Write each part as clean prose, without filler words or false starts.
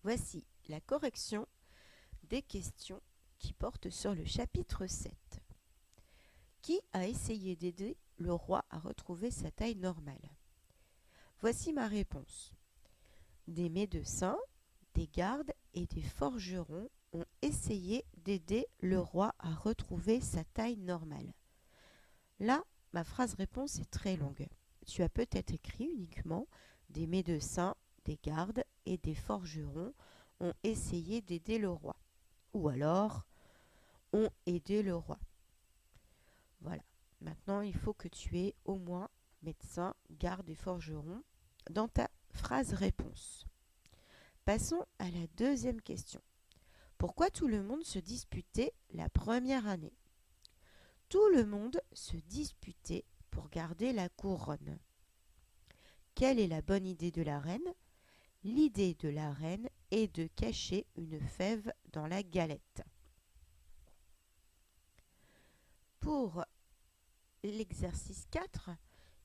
Voici la correction des questions qui portent sur le chapitre 7. Qui a essayé d'aider le roi à retrouver sa taille normale? Voici ma réponse. Des médecins, des gardes et des forgerons ont essayé d'aider le roi à retrouver sa taille normale. Là, ma phrase réponse est très longue. Tu as peut-être écrit uniquement des médecins, des gardes et des forgerons ont essayé d'aider le roi. Ou alors, ont aidé le roi. Voilà. Maintenant, il faut que tu aies au moins médecin, garde et forgeron dans ta phrase réponse. Passons à la deuxième question. Pourquoi tout le monde se disputait la première année? Tout le monde se disputait pour garder la couronne. Quelle est la bonne idée de la reine? L'idée de la reine est de cacher une fève dans la galette. Pour l'exercice 4,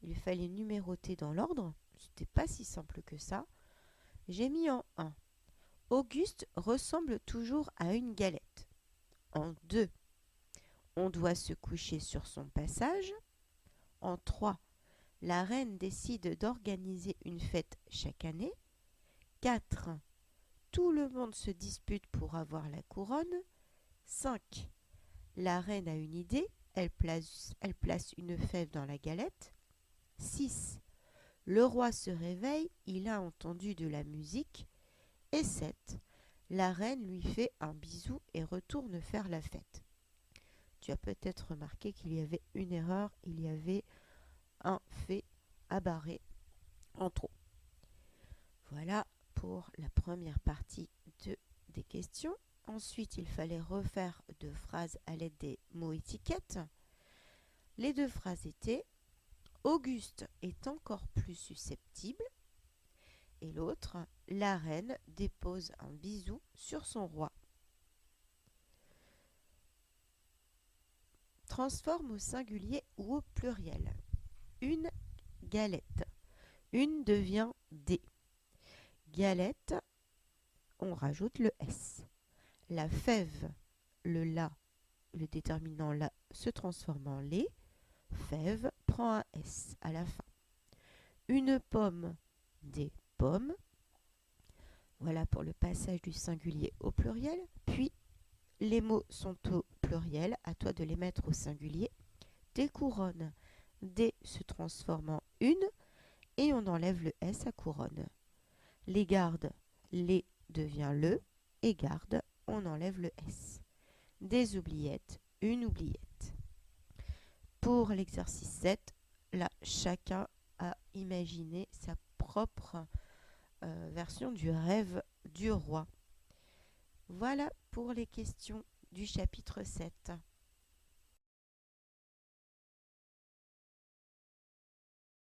il fallait numéroter dans l'ordre. C'était pas si simple que ça. J'ai mis en 1. Auguste ressemble toujours à une galette. En 2. On doit se coucher sur son passage. En 3. La reine décide d'organiser une fête chaque année. 4. Tout le monde se dispute pour avoir la couronne. 5. La reine a une idée, elle place une fève dans la galette. 6. Le roi se réveille, il a entendu de la musique. Et 7. La reine lui fait un bisou et retourne faire la fête. Tu as peut-être remarqué qu'il y avait une erreur, il y avait un fait à barrer en trop. Voilà pour la première partie des questions. Ensuite, il fallait refaire 2 phrases à l'aide des mots étiquettes. Les 2 phrases étaient Auguste est encore plus susceptible et l'autre, la reine dépose un bisou sur son roi. Transforme au singulier ou au pluriel. Une galette. Une devient des. Galette, on rajoute le S. La fève, le la, le déterminant la se transforme en les. Fève prend un S à la fin. Une pomme, des pommes. Voilà pour le passage du singulier au pluriel. Puis, les mots sont au pluriel, à toi de les mettre au singulier. Des couronnes, des se transforme en une et on enlève le S à couronne. Les gardes, les devient le et garde, on enlève le S. Des oubliettes, une oubliette. Pour l'exercice 7, là, chacun a imaginé sa propre version du rêve du roi. Voilà pour les questions du chapitre 7.